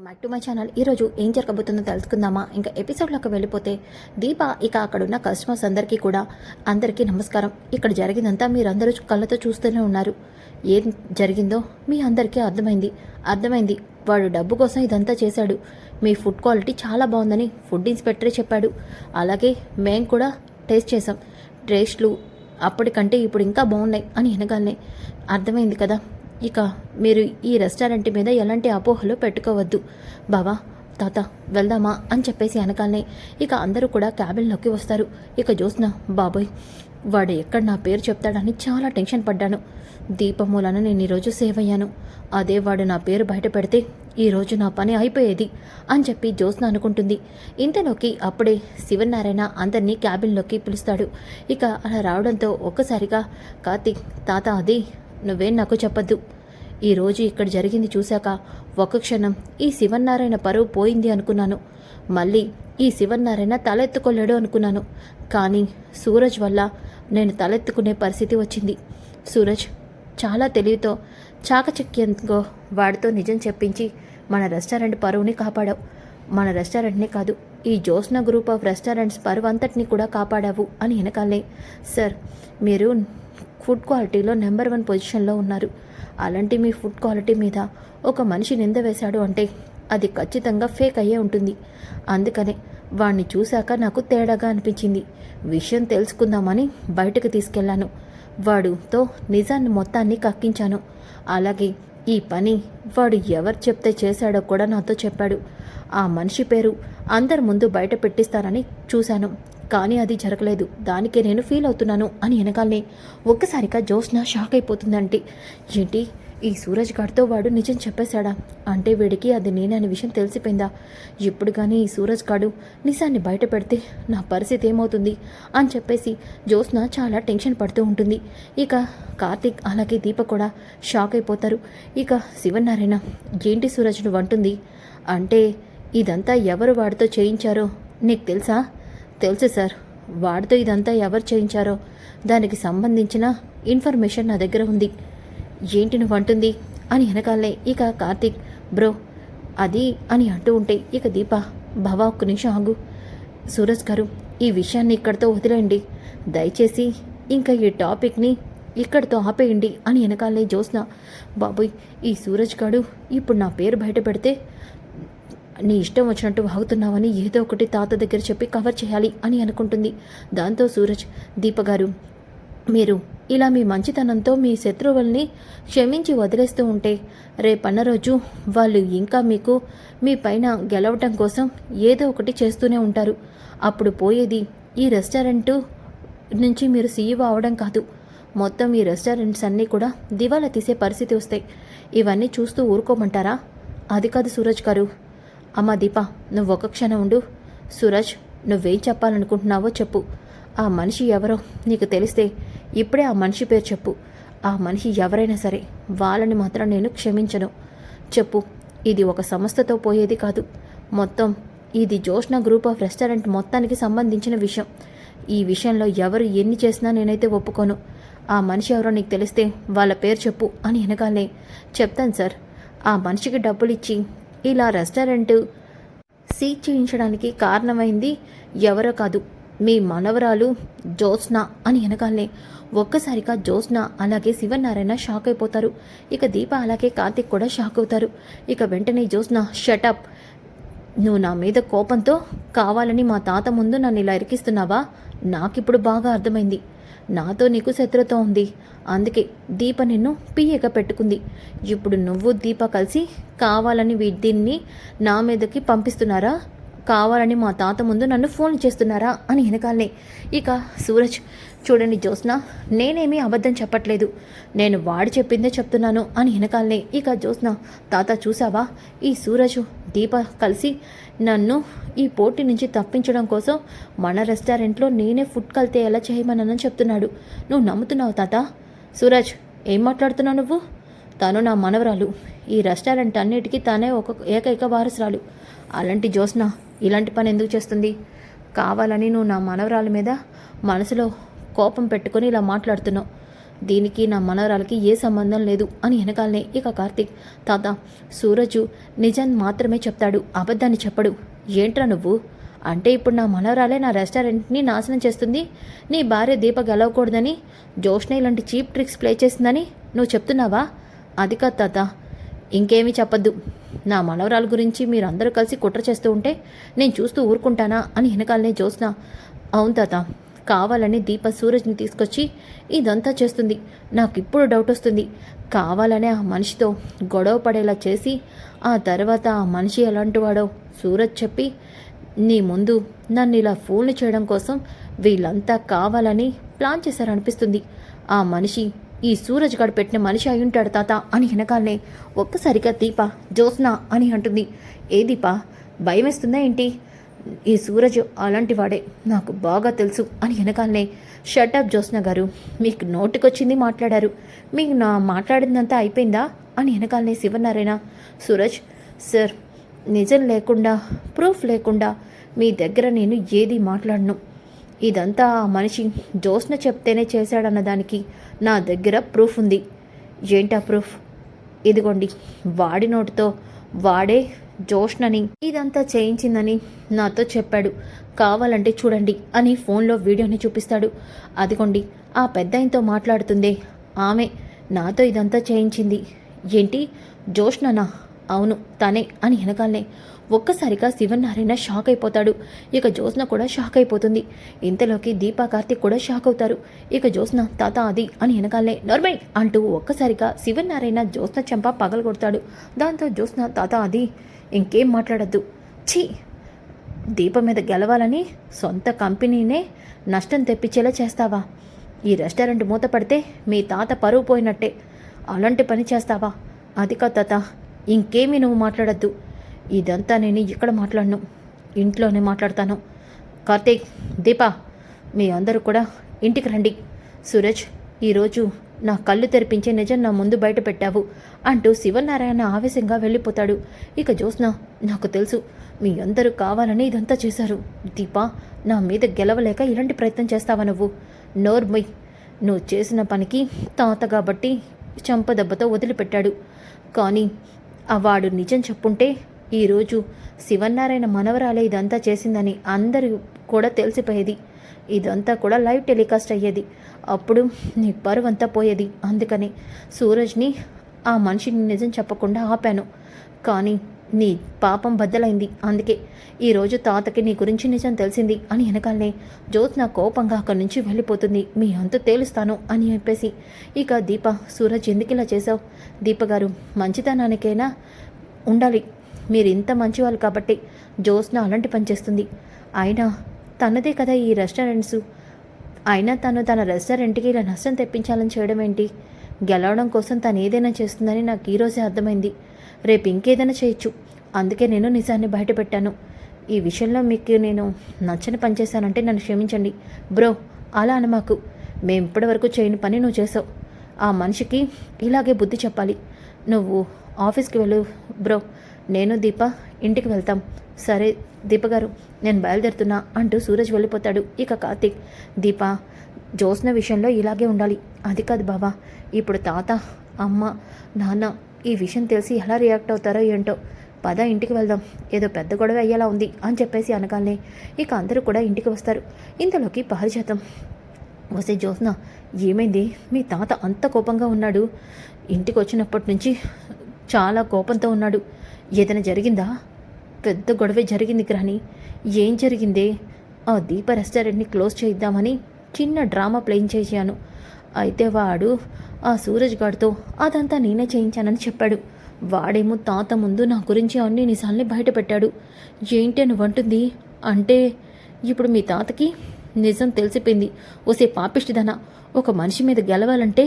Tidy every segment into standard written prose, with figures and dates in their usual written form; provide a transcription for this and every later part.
Welcome back to my channel. ఈరోజు ఏం జరగబోతుందో తెలుసుకుందామా? ఇంకా ఎపిసోడ్లోకి వెళ్ళిపోతే దీప ఇక అక్కడున్న కస్టమర్స్ అందరికీ నమస్కారం. ఇక్కడ జరిగిందంతా మీరందరూ కళ్ళతో చూస్తూనే ఉన్నారు. ఏం జరిగిందో మీ అందరికీ అర్థమైంది. వాడు డబ్బు కోసం ఇదంతా చేశాడు. మీ ఫుడ్ క్వాలిటీ చాలా బాగుందని ఫుడ్ ఇన్స్పెక్టరే చెప్పాడు. అలాగే మేము కూడా టేస్ట్ చేసాం. టేస్ట్లు అప్పటికంటే ఇప్పుడు ఇంకా బాగున్నాయి అని అనగానే అర్థమైంది కదా. ఇక మీరు ఈ రెస్టారెంట్ మీద ఎలాంటి అపోహలు పెట్టుకోవద్దు. బావా, తాత, వెళ్దామా అని చెప్పేసి అనగానే ఇక అందరూ కూడా క్యాబిన్లోకి వస్తారు. ఇక జ్యోత్స్న, బాబోయ్, వాడు ఎక్కడ నా పేరు చెప్తాడని చాలా టెన్షన్ పడ్డాను. దీపం మూలన నేను ఈరోజు సేవ్ అయ్యాను. అదే వాడు నా పేరు బయట పెడితే ఈరోజు నా పని అయిపోయేది అని చెప్పి జ్యోత్స్న అనుకుంటుంది. ఇంతలోకి అప్పుడే శివనారాయణ అందరినీ క్యాబిన్లోకి పిలుస్తాడు. ఇక అలా రావడంతో ఒక్కసారిగా కార్తీక్, తాత, అది నువ్వేం నాకు చెప్పద్దు. ఈరోజు ఇక్కడ జరిగింది చూశాక ఒక క్షణం ఈ శివనారాయణ పరువు పోయింది అనుకున్నాను. మళ్ళీ ఈ శివనారాయణ తలెత్తుకోలేడు అనుకున్నాను. కానీ సూరజ్ వల్ల నేను తలెత్తుకునే పరిస్థితి వచ్చింది. సూరజ్ చాలా తెలివితో చాకచక్యంతో వాడితో నిజం చెప్పించి మన రెస్టారెంట్ పరువుని కాపాడావు. మన రెస్టారెంట్నే కాదు, ఈ జ్యోత్స్న గ్రూప్ ఆఫ్ రెస్టారెంట్స్ పరువు అంతటినీ కూడా కాపాడావు అని వెనకాలే. సార్, మీరు ఫుడ్ క్వాలిటీలో నెంబర్ 1 పొజిషన్లో ఉన్నారు. అలాంటి మీ ఫుడ్ క్వాలిటీ మీద ఒక మనిషి నింద వేశాడు అంటే అది ఖచ్చితంగా ఫేక్ అయ్యే ఉంటుంది. అందుకనే వాణ్ణి చూశాక నాకు తేడాగా అనిపించింది. విషయం తెలుసుకుందామని బయటకు తీసుకెళ్లాను. వాడుతో నిజాన్ని మొత్తాన్ని కక్కించాను. అలాగే ఈ పని వాడు ఎవరు చెప్తే చేశాడో కూడా నాతో చెప్పాడు. ఆ మనిషి పేరు అందరి ముందు బయట పెట్టిస్తానని చూశాను, కానీ అది జరగలేదు. దానికే నేను ఫీల్ అవుతున్నాను అని వెనకాలనే ఒక్కసారిగా జ్యోత్స్న షాక్ అయిపోతుందంటే, ఏంటి, ఈ సూరజ్ గారితో వాడు నిజం చెప్పేశాడా? అంటే వీడికి అది నేనే అనే విషయం తెలిసిపోయిందా? ఇప్పుడు కానీ ఈ సూరజ్ గాడు నిజాన్ని బయట పెడితే నా పరిస్థితి ఏమవుతుంది అని చెప్పేసి జ్యోత్స్న చాలా టెన్షన్ పడుతూ ఉంటుంది. ఇక కార్తీక్ అలాగే దీప కూడా షాక్ అయిపోతారు. ఇక శివనారాయణ, ఏంటి సూరజ్ నువ్వు అంటుంది? అంటే ఇదంతా ఎవరు వాడితో చేయించారో నీకు తెలుసా? తెలుసు సార్. వాడితో ఇదంతా ఎవరు చేయించారో దానికి సంబంధించిన ఇన్ఫర్మేషన్ నా దగ్గర ఉంది. ఏంటి నువ్వు అంటుంది అని వెనకాలే ఇక కార్తీక్, బ్రో అది అని అంటూ ఉంటే ఇక దీప, బావా ఒక్క నిమిషం ఆగు. సూరజ్ గారు, ఈ విషయాన్ని ఇక్కడితో వదిలేయండి. దయచేసి ఇంకా ఈ టాపిక్ని ఇక్కడితో ఆపేయండి అని వెనకాలే జ్యోత్స్న, బాబోయ్, ఈ సూరజ్ గారు ఇప్పుడు నా పేరు బయట పెడితే నీ ఇష్టం వచ్చినట్టు వాగుతున్నావని ఏదో ఒకటి తాత దగ్గర చెప్పి కవర్ చేయాలి అని అనుకుంటుంది. దాంతో సూరజ్, దీపగారు, మీరు ఇలా మీ మంచితనంతో మీ శత్రువుల్ని క్షమించి వదిలేస్తూ ఉంటే రేపన్న రోజు వాళ్ళు ఇంకా మీ పైన గెలవటం కోసం ఏదో ఒకటి చేస్తూనే ఉంటారు. అప్పుడు పోయేది ఈ రెస్టారెంటు నుంచి మీరు సీఈఓ అవడం కాదు, మొత్తం ఈ రెస్టారెంట్స్ అన్నీ కూడా దివాలా తీసే పరిస్థితి వస్తాయి. ఇవన్నీ చూస్తూ ఊరుకోమంటారా? అది కాదు సూరజ్ గారు. అమ్మా దీప, నువ్వు ఒక క్షణం ఉండు. సూరజ్, నువ్వేం చెప్పాలనుకుంటున్నావో చెప్పు. ఆ మనిషి ఎవరో నీకు తెలిస్తే ఇప్పుడే ఆ మనిషి పేరు చెప్పు. ఆ మనిషి ఎవరైనా సరే వాళ్ళని మాత్రం నేను క్షమించను. చెప్పు. ఇది ఒక సంస్థతో పోయేది కాదు, మొత్తం ఇది జ్యోత్స్న గ్రూప్ ఆఫ్ రెస్టారెంట్ మొత్తానికి సంబంధించిన విషయం. ఈ విషయంలో ఎవరు ఎన్ని చేసినా నేనైతే ఒప్పుకోను. ఆ మనిషి ఎవరో నీకు తెలిస్తే వాళ్ళ పేరు చెప్పు అని వెనకాలే. చెప్తాను సార్. ఆ మనిషికి డబ్బులు ఇచ్చి ఇలా రెస్టారెంట్ సీజ్ చేయించడానికి కారణమైంది ఎవరో కాదు, మీ మనవరాలు జ్యోత్స్న అని వెనకాలనే ఒక్కసారిగా జ్యోత్స్న అలాగే శివనారాయణ షాక్ అయిపోతారు. ఇక దీప అలాగే కార్తీక్ కూడా షాక్ అవుతారు. ఇక వెంటనే జ్యోత్స్న, షటప్, నువ్వు నా మీద కోపంతో కావాలని మా తాత ముందు నన్ను ఇలా ఇరికిస్తున్నావా? నాకిప్పుడు బాగా అర్థమైంది. నాతో నీకు శత్రుత ఉంది, అందుకే దీప నిన్ను పియ్యగా పెట్టుకుంది. ఇప్పుడు నువ్వు దీప కలిసి కావాలని దీన్ని నా మీదకి పంపిస్తున్నారా? కావాలని మా తాత ముందు నన్ను ఫోన్ చేస్తున్నారా అని వెనకాలనే ఇక సూరజ్, చూడండి జ్యోత్స్న, నేనేమీ అబద్ధం చెప్పట్లేదు, నేను వాడు చెప్పిందే చెప్తున్నాను అని వెనకాలనే ఇక జ్యోత్స్న, తాత చూసావా, ఈ సూరజ్ దీప కలిసి నన్ను ఈ పోటీ నుంచి తప్పించడం కోసం మన రెస్టారెంట్లో నేనే ఫుడ్ కల్తీ ఎలా చేయమనని చెప్తున్నాడు. నువ్వు నమ్ముతున్నావు తాత? సూరజ్, ఏం మాట్లాడుతున్నావు నువ్వు? తను నా మనవరాలు. ఈ రెస్టారెంట్ అన్నిటికీ తానే ఒక ఏకైక వారసురాలు. అలాంటి జ్యోత్స్న ఇలాంటి పని ఎందుకు చేస్తుంది? కావాలని నువ్వు నా మనవరాల మీద మనసులో కోపం పెట్టుకొని ఇలా మాట్లాడుతున్నావు. దీనికి నా మనవరాలకి ఏ సంబంధం లేదు అని వెనకాలనే ఇక కార్తీక్, తాత సూరజు నిజం మాత్రమే చెప్తాడు, అబద్ధాన్ని చెప్పడు. ఏంట్రా నువ్వు? అంటే ఇప్పుడు నా మనవరాలే నా రెస్టారెంట్ని నాశనం చేస్తుంది, నీ భార్య దీప గెలవకూడదని జోష్న ఇలాంటి చీప్ ట్రిక్స్ ప్లే చేసిందని నువ్వు చెప్తున్నావా? అది కాదు తాత, ఇంకేమీ చెప్పొద్దు. నా మనవరాల గురించి మీరందరూ కలిసి కుట్ర చేస్తూ ఉంటే నేను చూస్తూ ఊరుకుంటానా అని వెనకాలనే జోస్న, అవును తాత, కావాలని దీప సూరజ్ని తీసుకొచ్చి ఇదంతా చేస్తుంది. నాకు ఇప్పుడు డౌట్ వస్తుంది, కావాలనే ఆ మనిషితో గొడవ పడేలా చేసి ఆ తర్వాత ఆ మనిషి ఎలాంటివాడో సూరజ్ చెప్పి నీ ముందు నన్ను ఇలా ఫూల్ని చేయడం కోసం వీళ్ళంతా కావాలని ప్లాన్ చేశారనిపిస్తుంది. ఆ మనిషి ఈ సూరజ్ గడు పెట్టిన మనిషి అయి ఉంటాడు తాత అని వెనకాలనే ఒక్కసారిగా దీప జోస్న అని అంటుంది. ఏ దీప, భయం వేస్తుందా ఏంటి? ఈ సూరజ్ అలాంటి వాడే, నాకు బాగా తెలుసు అని వెనకాలనే షటప్ జోస్న గారు, మీకు నోటికొచ్చింది మాట్లాడారు, మీకు నా మాట్లాడిందంతా అయిపోయిందా అని వెనకాలనే శివనారాయణ, సూరజ్ సార్, నిజం లేకుండా ప్రూఫ్ లేకుండా మీ దగ్గర నేను ఏది మాట్లాడను. ఇదంతా ఆ మనిషి జోస్న చెప్తేనే చేశాడన్న దానికి నా దగ్గర ప్రూఫ్ ఉంది. ఏంటా ప్రూఫ్? ఇదిగోండి, వాడి నోటితో వాడే జోష్నని ఇదంతా చేయించిందని నాతో చెప్పాడు, కావాలంటే చూడండి అని ఫోన్లో వీడియోని చూపిస్తాడు. అదిగోండి, ఆ పెద్దాయనతో మాట్లాడుతుందే ఆమె నాతో ఇదంతా చేయించింది. ఏంటి, జోష్ననా? అవును తనే అని వెనకాలనే ఒక్కసారిగా శివనారాయణ షాక్ అయిపోతాడు. ఇక జోస్న కూడా షాక్ అయిపోతుంది. ఇంతలోకి దీపా కార్తీక్ కూడా షాక్ అవుతారు. ఇక జోస్న, తాత అది అని వెనకాలనే నార్మల్ అంటూ ఒక్కసారిగా శివనారాయణ జోస్న చెంప పగలగొడతాడు. దాంతో జోస్న, తాత అది ఇంకేం మాట్లాడద్దు. ఛీ, దీపం మీద గెలవాలని సొంత కంపెనీనే నష్టం తెప్పించేలా చేస్తావా? ఈ రెస్టారెంట్ మూతపడితే మీ తాత పరువు పోయినట్టే, అలాంటి పని చేస్తావా? అది కాదు తాత, ఇంకేమీ నువ్వు మాట్లాడద్దు. ఇదంతా నేను ఇక్కడ మాట్లాడను, ఇంట్లోనే మాట్లాడతాను. కార్తీక్, దీపా, మీ అందరూ కూడా ఇంటికి రండి. సూరజ్, ఈరోజు నా కళ్ళు తెరిపించే నిజం నా ముందు బయట పెట్టావు అంటూ శివనారాయణ ఆవేశంగా వెళ్ళిపోతాడు. ఇక జోస్న, నాకు తెలుసు మీ అందరూ కావాలని ఇదంతా చేశారు. దీపా, నా మీద గెలవలేక ఇలాంటి ప్రయత్నం చేస్తావా నువ్వు? నోర్మయ్, నువ్వు చేసిన పనికి తాత కాబట్టి చంపదెబ్బతో వదిలిపెట్టాడు. కానీ వాడు నిజం చెప్పుంటే ఈరోజు శివనారాయణ మనవరాలే ఇదంతా చేసిందని అందరూ కూడా తెలిసిపోయేది. ఇదంతా కూడా లైవ్ టెలికాస్ట్ అయ్యేది. అప్పుడు నీ పరువంతా పోయేది. అందుకని సూరజ్ని ఆ మనిషిని నిజం చెప్పకుండా ఆపాను. కానీ నీ పాపం బద్దలైంది. అందుకే ఈరోజు తాతకి నీ గురించి నిజం తెలిసింది అని వెనకాలనే జ్యోత్స్న కోపంగా అక్కడి నుంచి వెళ్ళిపోతుంది. మీ అంతు తేలుస్తాను అని చెప్పేసి ఇక దీప, సూరజ్ ఎందుకు ఇలా చేసావు? దీపగారు, మంచితనానికైనా ఉండాలి. మీరు ఇంత మంచివాళ్ళు కాబట్టి జ్యోత్స్న అలాంటి పని చేస్తుంది. అయినా తనదే కదా ఈ రెస్టారెంట్స్. అయినా తను తన రెస్టారెంట్కి ఇలా నష్టం తెప్పించాలని చేయడం ఏంటి? గెలవడం కోసం తను ఏదైనా చేస్తుందని నాకు ఈరోజే అర్థమైంది. రేపు ఇంకేదైనా చేయొచ్చు. అందుకే నేను నిజాన్ని బయటపెట్టాను. ఈ విషయంలో మీకు నేను నచ్చని పని చేశానంటే నన్ను క్షమించండి. బ్రో, అలా అని మాకు మేము ఇప్పటివరకు చేయని పని నువ్వు చేసావు. ఆ మనిషికి ఇలాగే బుద్ధి చెప్పాలి. నువ్వు ఆఫీస్కి వెళ్ళు బ్రో, నేను దీప ఇంటికి వెళ్తాం. సరే దీపగారు, నేను బయలుదేరుతున్నా అంటూ సూరజ్ వెళ్ళిపోతాడు. ఇక కార్తీక్, దీప, జ్యోత్స్న విషయంలో ఇలాగే ఉండాలి. అది కాదు బావా, ఇప్పుడు తాత, అమ్మ, నాన్న ఈ విషయం తెలిసి ఎలా రియాక్ట్ అవుతారో ఏంటో. పద ఇంటికి వెళ్దాం, ఏదో పెద్ద గొడవ అయ్యేలా ఉంది అని చెప్పేసి అనగానే ఇక అందరూ కూడా ఇంటికి వస్తారు. ఇంతలోకి పారిజాతం, వసే జ్యోత్స్న, ఏమైంది? మీ తాత అంత కోపంగా ఉన్నాడు. ఇంటికి వచ్చినప్పటి నుంచి చాలా కోపంతో ఉన్నాడు. ఏదైనా జరిగిందా? పెద్ద గొడవే జరిగింది గ్రాని. ఏం జరిగిందే? ఆ దీప రెస్టారెంట్ని క్లోజ్ చేద్దామని చిన్న డ్రామా ప్లేయింగ్ చేశాను. అయితే వాడు ఆ సూరజ్ గారితో అదంతా నేనే చేయించానని చెప్పాడు. వాడేమో తాత ముందు నా గురించి అన్ని నిజాల్ని బయటపెట్టాడు. ఏంటి నువ్వంటుంది? అంటే ఇప్పుడు మీ తాతకి నిజం తెలిసిపోయింది. ఓసే పాపిష్టిదనా, ఒక మనిషి మీద గెలవాలంటే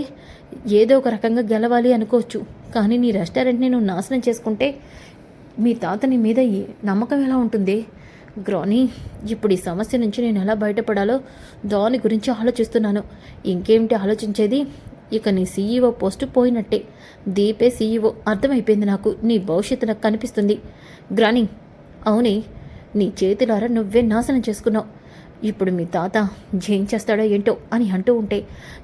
ఏదో ఒక రకంగా గెలవాలి అనుకోవచ్చు. కానీ నీ రెస్టారెంట్ని నువ్వు నాశనం చేసుకుంటే మీ తాతని మీద నమ్మకం ఎలా ఉంటుంది? గ్రాని, ఇప్పుడు ఈ సమస్య నుంచి నేను ఎలా బయటపడాలో దాని గురించి ఆలోచిస్తున్నాను. ఇంకేమిటి ఆలోచించేది? ఇక నీ సీఈఓ పోస్టు పోయినట్టే. దీపే సీఈఓ, అర్థమైపోయింది నాకు. నీ భవిష్యత్తు నాకు కనిపిస్తుంది. గ్రాని, అవునే, నీ చేతులారా నువ్వే నాశనం చేసుకున్నావు. ఇప్పుడు మీ తాత ఏం చేస్తాడో ఏంటో అని అంటూ ఉంటే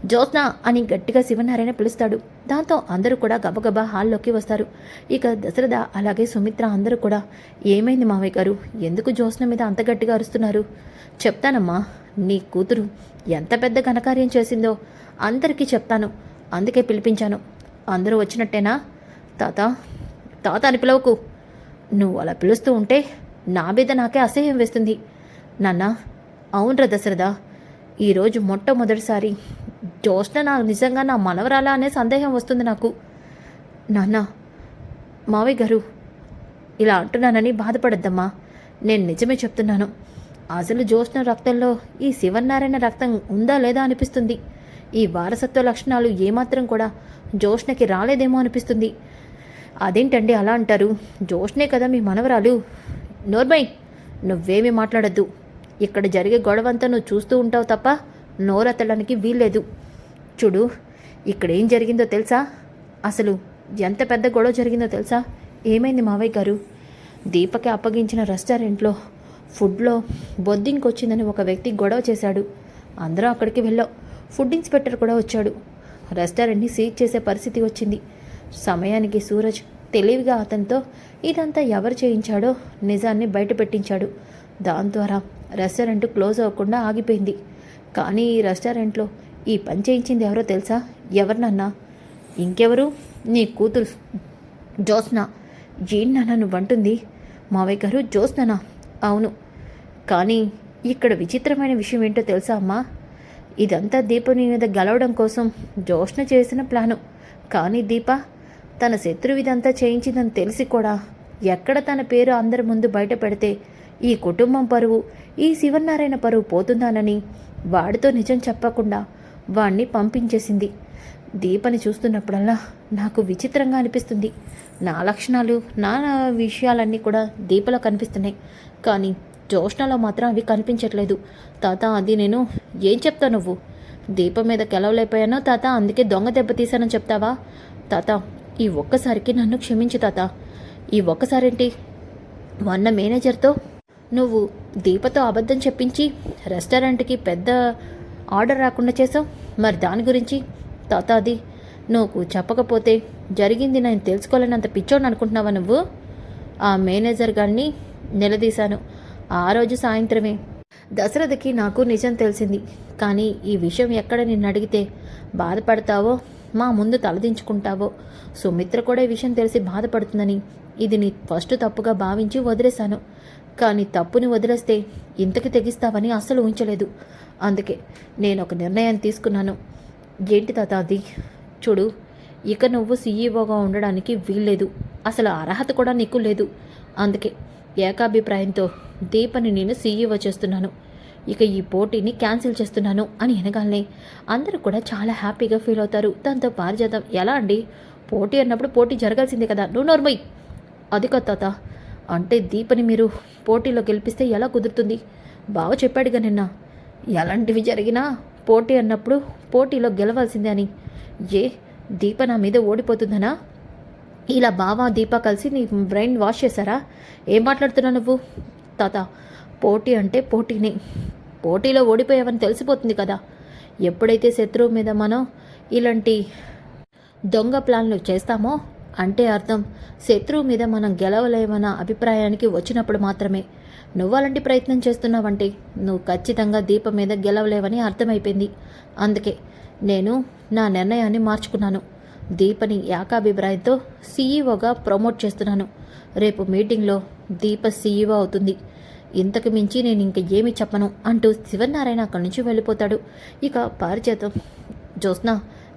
జ్యోత్స్న అని గట్టిగా శివనారాయణ పిలుస్తాడు. దాంతో అందరూ కూడా గబగబా హాల్లోకి వస్తారు. ఇక దశరథ అలాగే సుమిత్ర అందరూ కూడా ఏమైంది మావయ్య గారు, ఎందుకు జ్యోత్స్న మీద అంత గట్టిగా అరుస్తున్నారు? చెప్తానమ్మా, నీ కూతురు ఎంత పెద్ద ఘనకార్యం చేసిందో అందరికీ చెప్తాను, అందుకే పిలిపించాను. అందరూ వచ్చినట్టేనా? తాత తాత అని పిలవకు, నువ్వు అలా పిలుస్తూ ఉంటే నా మీద నాకే అసహ్యం వేస్తుంది. నాన్న, అవునరా దశరథ, ఈరోజు మొట్టమొదటిసారి జ్యోత్స్న నిజంగా నా మనవరాలా అనే సందేహం వస్తుంది నాకు. నాన్న, మావయ్య గారు ఇలా అంటున్నానని బాధపడద్దమ్మా, నేను నిజమే చెప్తున్నాను. అసలు జ్యోత్స్న రక్తంలో ఈ శివనారాయణ రక్తం ఉందా లేదా అనిపిస్తుంది. ఈ వారసత్వ లక్షణాలు ఏమాత్రం కూడా జ్యోత్స్నకి రాలేదేమో అనిపిస్తుంది. అదేంటండి అలా అంటారు? జ్యోత్స్నే కదా మీ మనవరాలు. నోర్మై, నువ్వేమీ మాట్లాడద్దు. ఇక్కడ జరిగే గొడవంతా నువ్వు చూస్తూ ఉంటావు తప్ప నోరెత్తడానికి వీల్లేదు. చూడు, ఇక్కడ ఏం జరిగిందో తెలుసా? అసలు ఎంత పెద్ద గొడవ జరిగిందో తెలుసా? ఏమైంది మావయ్య గారు? దీపకి అప్పగించిన రెస్టారెంట్లో ఫుడ్లో బొద్దింకొచ్చిందని ఒక వ్యక్తి గొడవ చేశాడు. అందరం అక్కడికి వెళ్ళాం. ఫుడ్ ఇన్స్పెక్టర్ కూడా వచ్చాడు. రెస్టారెంట్ని సీజ్ చేసే పరిస్థితి వచ్చింది. సమయానికి సూరజ్ తెలివిగా అతనితో ఇదంతా ఎవరు చేయించాడో నిజాన్ని బయట పెట్టించాడు. దాని ద్వారా రెస్టారెంట్ క్లోజ్ అవ్వకుండా ఆగిపోయింది. కానీ ఈ రెస్టారెంట్లో ఈ పని చేయించింది ఎవరో తెలుసా? ఎవరినన్నా? ఇంకెవరు? నీ కూతురు జ్యోత్స్న. ఏం నాన్న నువ్వంటుంది? మావయ్య గారు, జ్యోత్స్ననా? అవును. కానీ ఇక్కడ విచిత్రమైన విషయం ఏంటో తెలుసా అమ్మా? ఇదంతా దీపని మీద గెలవడం కోసం జ్యోత్స్న చేసిన ప్లాను. కానీ దీప తన శత్రువు ఇదంతా చేయించిందని తెలిసి కూడా ఎక్కడ తన పేరు అందరి ముందు బయట పెడితే ఈ కుటుంబం పరువు, ఈ శివనారాయణ పరువు పోతుందానని వాడితో నిజం చెప్పకుండా వాణ్ణి పంపించేసింది. దీపని చూస్తున్నప్పుడల్లా నాకు విచిత్రంగా అనిపిస్తుంది. నా లక్షణాలు, నా విషయాలన్నీ కూడా దీపలో కనిపిస్తున్నాయి, కానీ జ్యోత్స్నలో మాత్రం అవి కనిపించట్లేదు. తాత, అది నేను ఏం చెప్తా? నువ్వు దీపం మీద గెలవలేకపోయానో తాత, అందుకే దొంగ దెబ్బ తీశానని చెప్తావా? తాత, ఈ ఒక్కసారికి నన్ను క్షమించు తాత. ఈ ఒక్కసారేంటి? మొన్న మేనేజర్తో నువ్వు దీపతో అబద్ధం చెప్పించి రెస్టారెంట్కి పెద్ద ఆర్డర్ రాకుండా చేసావు. మరి దాని గురించి తాత, అది నువ్వు చెప్పకపోతే జరిగింది నేను తెలుసుకోలేనంత పిచ్చోని అనుకుంటున్నావా నువ్వు? ఆ మేనేజర్ గారిని నిలదీశాను. ఆ రోజు సాయంత్రమే దశరథకి నాకు నిజం తెలిసింది. కానీ ఈ విషయం ఎక్కడ నిన్ను అడిగితే బాధపడతావో, మా ముందు తలదించుకుంటావో, సుమిత్ర కూడా ఈ విషయం తెలిసి బాధపడుతుందని ఇది నీ ఫస్ట్ తప్పుగా భావించి వదిలేశాను. కానీ తప్పుని వదిలేస్తే ఇంతకి తెగిస్తావని అస్సలు ఊహించలేదు. అందుకే నేను ఒక నిర్ణయాన్ని తీసుకున్నాను. ఏంటి తాత అది? చూడు, ఇక నువ్వు సీఈఓగా ఉండడానికి వీల్లేదు. అసలు అర్హత కూడా నీకు లేదు. అందుకే ఏకాభిప్రాయంతో దీపని నేను సీఈఓ చేస్తున్నాను. ఇక ఈ పోటీని క్యాన్సిల్ చేస్తున్నాను అని అనగానే అందరూ కూడా చాలా హ్యాపీగా ఫీల్ అవుతారు. దాంతో పారిజాతం, ఎలా అండి? పోటీ అన్నప్పుడు పోటీ జరగాల్సిందే కదా. నువ్వు నోర్మై. అది కాదు తాత, అంటే దీపని మీరు పోటీలో గెలిపిస్తే ఎలా కుదురుతుంది? బావ చెప్పాడుగా నిన్న, ఎలాంటివి జరిగినా పోటీ అన్నప్పుడు పోటీలో గెలవాల్సిందే అని. ఏ దీప నా మీద ఓడిపోతుందనా? ఇలా బావ దీప కలిసి నీ బ్రెయిన్ వాష్ చేశారా? ఏం మాట్లాడుతున్నావు నువ్వు? తాత, పోటీ అంటే పోటీనే. పోటీలో ఓడిపోయావని తెలిసిపోతుంది కదా. ఎప్పుడైతే శత్రువు మీద మనం ఇలాంటి దొంగ ప్లాన్లు చేస్తామో అంటే అర్థం శత్రువు మీద మనం గెలవలేమన్న అభిప్రాయానికి వచ్చినప్పుడు మాత్రమే. నువ్వు అలాంటి ప్రయత్నం చేస్తున్నావంటే నువ్వు ఖచ్చితంగా దీపం మీద గెలవలేవని అర్థమైపోయింది. అందుకే నేను నా నిర్ణయాన్ని మార్చుకున్నాను. దీపని ఏకాభిప్రాయంతో సీఈఓగా ప్రమోట్ చేస్తున్నాను. రేపు మీటింగ్లో దీప సీఈఓ అవుతుంది. ఇంతకు మించి నేను ఇంక ఏమీ చెప్పను అంటూ శివనారాయణ అక్కడి నుంచి వెళ్ళిపోతాడు. ఇక పారిజాతం, జ్యోత్స్న,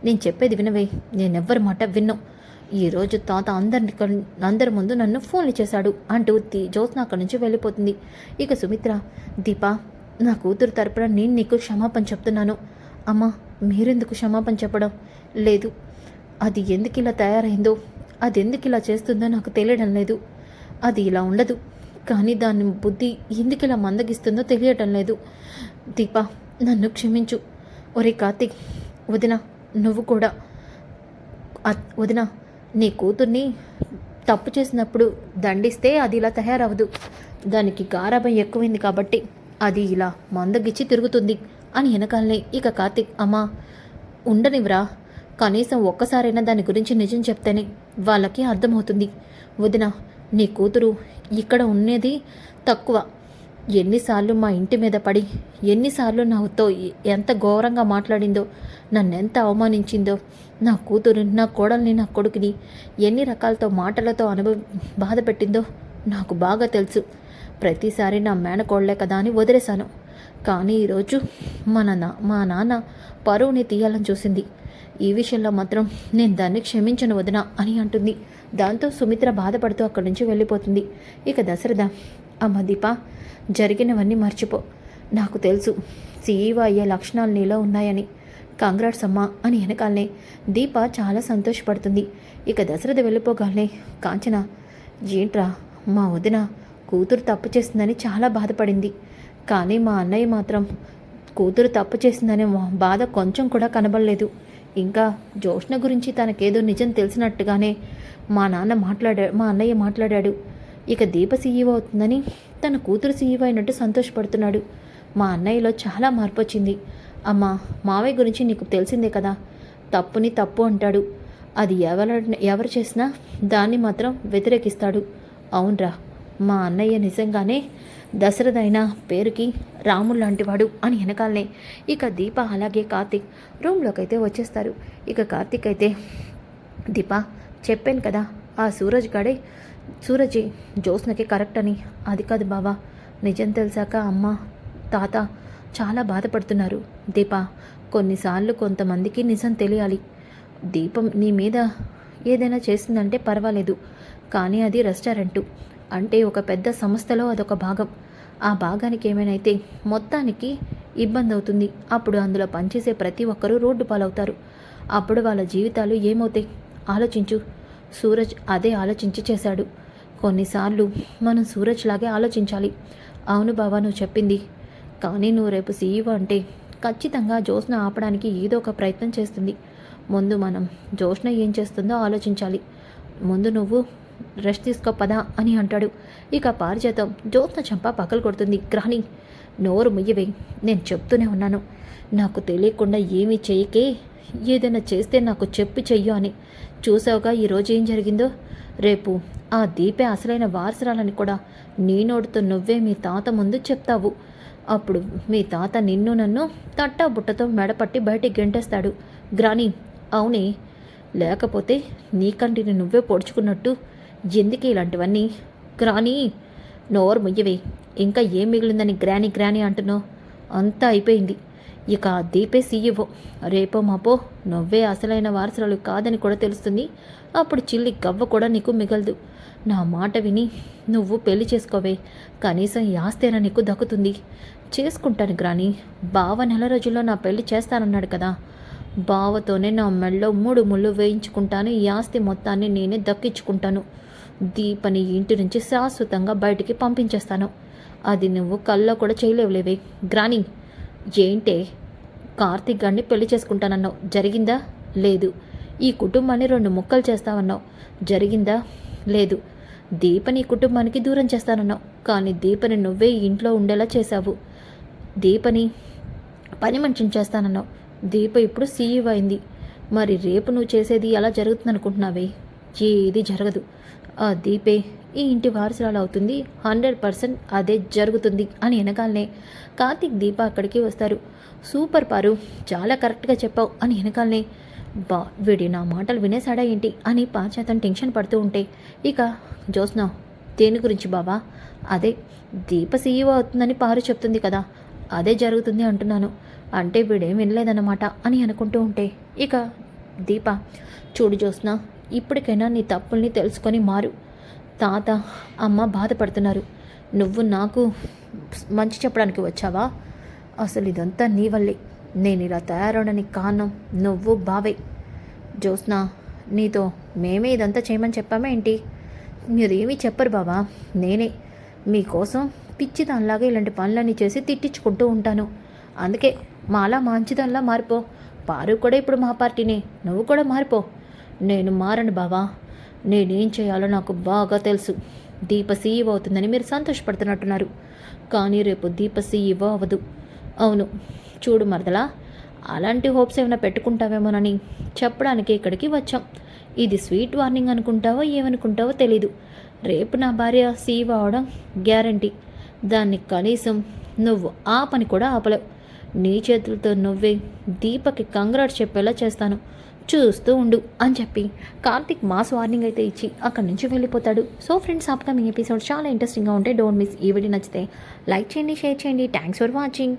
నేను చెప్పేది వినవే, నేనెవ్వరి మాట విన్ను. ఈరోజు తాత అందరి ముందు నన్ను ఫోన్లు చేశాడు అంటూ జ్యోత్స్న అక్కడి నుంచి వెళ్ళిపోతుంది. ఇక సుమిత్ర, దీప, నా కూతురు తరపున నేను నీకు క్షమాపణ చెప్తున్నాను. అమ్మా, మీరెందుకు క్షమాపణ చెప్పడం లేదు? అది ఎందుకు ఇలా తయారైందో, అది ఎందుకు ఇలా చేస్తుందో నాకు తెలియడం లేదు. అది ఇలా ఉండదు, కానీ దాని బుద్ధి ఎందుకు ఇలా మందగిస్తుందో తెలియటం లేదు. దీప, నన్ను క్షమించు. ఒరే కార్తీక్, వదిన, నువ్వు కూడా. వదిన, నీ కూతుర్ని తప్పు చేసినప్పుడు దండిస్తే అది ఇలా తయారవదు. దానికి గారాబం ఎక్కువైంది కాబట్టి అది ఇలా మందగిచ్చి తిరుగుతుంది అని వెనకాలనే ఇక కార్తీక్ అమ్మా ఉండనివ్రా, కనీసం ఒక్కసారైనా దాని గురించి నిజం చెప్తేనే వాళ్ళకి అర్థమవుతుంది. వదిన, నీ కూతురు ఇక్కడ ఉన్నది తక్కువ. ఎన్నిసార్లు మా ఇంటి మీద పడి ఎన్నిసార్లు నాతో ఎంత ఘోరంగా మాట్లాడిందో, నన్నెంత అవమానించిందో, నా కూతురు నా కోడల్ని నా కొడుకుని ఎన్ని రకాలతో మాటలతో బాధ పెట్టిందో నాకు బాగా తెలుసు. ప్రతిసారి నా మేనకోడలే కదా అని వదిలేశాను. కానీ ఈరోజు మా నాన్న పరువుని తీయాలని చూసింది. ఈ విషయంలో మాత్రం నేను దాన్ని క్షమించను వదిన అని అంటుంది. దాంతో సుమిత్ర బాధపడుతూ అక్కడి నుంచి వెళ్ళిపోతుంది. ఇక దశరథ, అమ్మ దీప, జరిగినవన్నీ మర్చిపో. నాకు తెలుసు సీఈఓ అయ్యే లక్షణాలు నీలో ఉన్నాయని. కంగ్రాట్స్ అమ్మా అని వెనకాలనే దీప చాలా సంతోషపడుతుంది. ఇక దశరథ వెళ్ళిపోగానే కాంచన, ఏంట్రా మా వదిన కూతురు తప్పు చేసిందని చాలా బాధపడింది. కానీ మా అన్నయ్య మాత్రం కూతురు తప్పు చేసిందనే బాధ కొంచెం కూడా కనబడలేదు. ఇంకా జోష్న గురించి తనకేదో నిజం తెలిసినట్టుగానే మా అన్నయ్య మాట్లాడాడు. ఇక దీప సీఈఓ అవుతుందని తన కూతురు సీఈఓ అయినట్టు సంతోషపడుతున్నాడు. మా అన్నయ్యలో చాలా మార్పు వచ్చింది. అమ్మా, మావయ్య గురించి నీకు తెలిసిందే కదా, తప్పుని తప్పు అంటాడు. అది ఎవరు చేసినా దాన్ని మాత్రం వ్యతిరేకిస్తాడు. అవునరా, మా అన్నయ్య నిజంగానే దశరథ అయిన పేరుకి రాముడు లాంటివాడు అని వెనకాలనే ఇక దీప అలాగే కార్తీక్ రూమ్లోకి అయితే వచ్చేస్తారు. ఇక కార్తీక్ అయితే, దీప చెప్పాను కదా ఆ సూరజ్ జ్యోత్స్నకి కరెక్ట్ అని. అది కాదు బావా, నిజం తెలిసాక అమ్మ తాత చాలా బాధపడుతున్నారు. దీప, కొన్నిసార్లు కొంతమందికి నిజం తెలియాలి. దీపం నీ మీద ఏదైనా చేసిందంటే పర్వాలేదు, కానీ అది రెస్టారెంటు అంటే ఒక పెద్ద సంస్థలో అదొక భాగం. ఆ భాగానికి ఏమైనా మొత్తానికి ఇబ్బంది అవుతుంది. అప్పుడు అందులో పనిచేసే ప్రతి ఒక్కరూ రోడ్డు పాలవుతారు. అప్పుడు వాళ్ళ జీవితాలు ఏమవుతాయి ఆలోచించు. సూరజ్ అదే ఆలోచించి చేశాడు. కొన్నిసార్లు మనం సూరజ్ లాగే ఆలోచించాలి. అవును బావా, నువ్వు చెప్పింది. కానీ నువ్వు రేపు సీఈఓ అంటే ఖచ్చితంగా జోష్న ఆపడానికి ఏదో ఒక ప్రయత్నం చేస్తుంది. ముందు మనం జోష్న ఏం చేస్తుందో ఆలోచించాలి. ముందు నువ్వు రెస్ట్ తీసుకోపదా అని అంటాడు. ఇక పారిజాతం జ్యోత్స్న చంప పక్కలు కొడుతుంది. గ్రాని, నోరు ముయ్యవే, నేను చెప్తూనే ఉన్నాను. నాకు తెలియకుండా ఏమీ చెయ్యకే, ఏదైనా చేస్తే నాకు చెప్పి చెయ్యు అని. చూసావుగా ఈరోజు ఏం జరిగిందో. రేపు ఆ దీపే అసలైన వారసురాలని కూడా నీ నోటితో నువ్వే మీ తాత ముందు చెప్తావు. అప్పుడు మీ తాత నిన్ను నన్ను తట్టా బుట్టతో మెడపట్టి బయటికి గెంటేస్తాడు. గ్రాని, అవునే, లేకపోతే నీకంటిని నువ్వే పొడుచుకున్నట్టు ఎందుకు ఇలాంటివన్నీ. గ్రాని, నోరు ముయ్యవే, ఇంకా ఏం మిగిలిందని గ్రాని అంటున్నావు. అంతా అయిపోయింది. ఇక ఆ దీపే సీఈఓ. రేపో మాపో నువ్వే అసలైన వారసురాలు కాదని కూడా తెలుస్తుంది. అప్పుడు చిల్లి గవ్వ కూడా నీకు మిగలదు. నా మాట విని నువ్వు పెళ్లి చేసుకోవే, కనీసం ఈ ఆస్తేనా నీకు దక్కుతుంది. చేసుకుంటాను గ్రాని. బావ నెల రోజుల్లో నా పెళ్లి చేస్తానన్నాడు కదా. బావతోనే నా మెళ్ళలో 3 ముళ్ళు వేయించుకుంటాను. ఈ ఆస్తి మొత్తాన్ని నేనే దక్కించుకుంటాను. దీపని ఇంటి నుంచి శాశ్వతంగా బయటికి పంపించేస్తాను. అది నువ్వు కల్లో కూడా చేయలేవులేవే. గ్రాని, ఏంటే కార్తీక్ గారిని పెళ్లి చేసుకుంటానన్నావు, జరిగిందా? లేదు. ఈ కుటుంబాన్ని 2 ముక్కలు చేస్తావన్నావు, జరిగిందా? లేదు. దీపని కుటుంబానికి దూరం చేస్తానన్నావు, కానీ దీపని నువ్వే ఇంట్లో ఉండేలా చేశావు. దీపని పని మనిషిని చేస్తానన్నావు. దీప ఇప్పుడు సీఈఓ అయింది. మరి రేపు నువ్వు చేసేది ఎలా జరుగుతుందనుకుంటున్నావే? ఏది జరగదు. ఆ దీపే ఈ ఇంటి వారసురాలు అవుతుంది. 100% అదే జరుగుతుంది అని వెనకాలనే కార్తీక్ దీప అక్కడికి వస్తారు. సూపర్ పారు, చాలా కరెక్ట్గా చెప్పావు అని వెనకాలనే వీడి నా మాటలు వినేశాడా ఏంటి అని పాశ్చాత్యం టెన్షన్ పడుతూ ఉంటే ఇక జ్యోత్స్న, దేని గురించి బాబా? అదే దీప సీఈఓ అవుతుందని పారు చెప్తుంది కదా, అదే జరుగుతుంది అంటున్నాను. అంటే వీడేం వినలేదన్నమాట అని అనుకుంటూ ఉంటే ఇక దీప, చూడు జ్యోత్స్న, ఇప్పటికైనా నీ తప్పుల్ని తెలుసుకొని మారు. తాత అమ్మ బాధపడుతున్నారు. నువ్వు నాకు మంచి చెప్పడానికి వచ్చావా? అసలు ఇదంతా నీ వల్లే. నేను ఇలా తయారవడానికి కారణం నువ్వు బావే. జ్యోత్స్న, నీతో మేమే ఇదంతా చేయమని చెప్పామా ఏంటి? మీరేమీ చెప్పరు బాబా. నేనే మీకోసం పిచ్చి దానిలాగా ఇలాంటి పనులన్నీ చేసి తిట్టించుకుంటూ ఉంటాను. అందుకే మాలా మంచిదానిలా మారిపో. పారు కూడా ఇప్పుడు మా పార్టీనే, నువ్వు కూడా మారిపో. నేను మారను బావా. నేనేం చేయాలో నాకు బాగా తెలుసు. దీప సీఈఓ అవుతుందని మీరు సంతోషపడుతున్నట్టున్నారు. కానీ రేపు దీప సీఈఓ అవ్వదు. అవును, చూడు మరదలా, అలాంటి హోప్స్ ఏమైనా పెట్టుకుంటావేమోనని చెప్పడానికి ఇక్కడికి వచ్చాం. ఇది స్వీట్ వార్నింగ్ అనుకుంటావో ఏమనుకుంటావో తెలీదు. రేపు నా భార్య సీఈఓ అవడం గ్యారంటీ. దాన్ని కనీసం నువ్వు ఆ పని కూడా ఆపలేవు. నీ చేతులతో నువ్వే దీపకి కంగ్రాట్స్ చెప్పేలా చేస్తాను, చూస్తూ ఉండు అని చెప్పి కార్తిక్ మాస్ వార్నింగ్ అయితే ఇచ్చి అక్కడి నుంచి వెళ్ళిపోతాడు. సో ఫ్రెండ్స్, అప్కమింగ్ ఎపిసోడ్ చాలా ఇంట్రెస్టింగ్గా ఉంటే డోంట్ మిస్. ఈ వీడియో నచ్చితే లైక్ చేయండి, షేర్ చేయండి. Thanks for watching.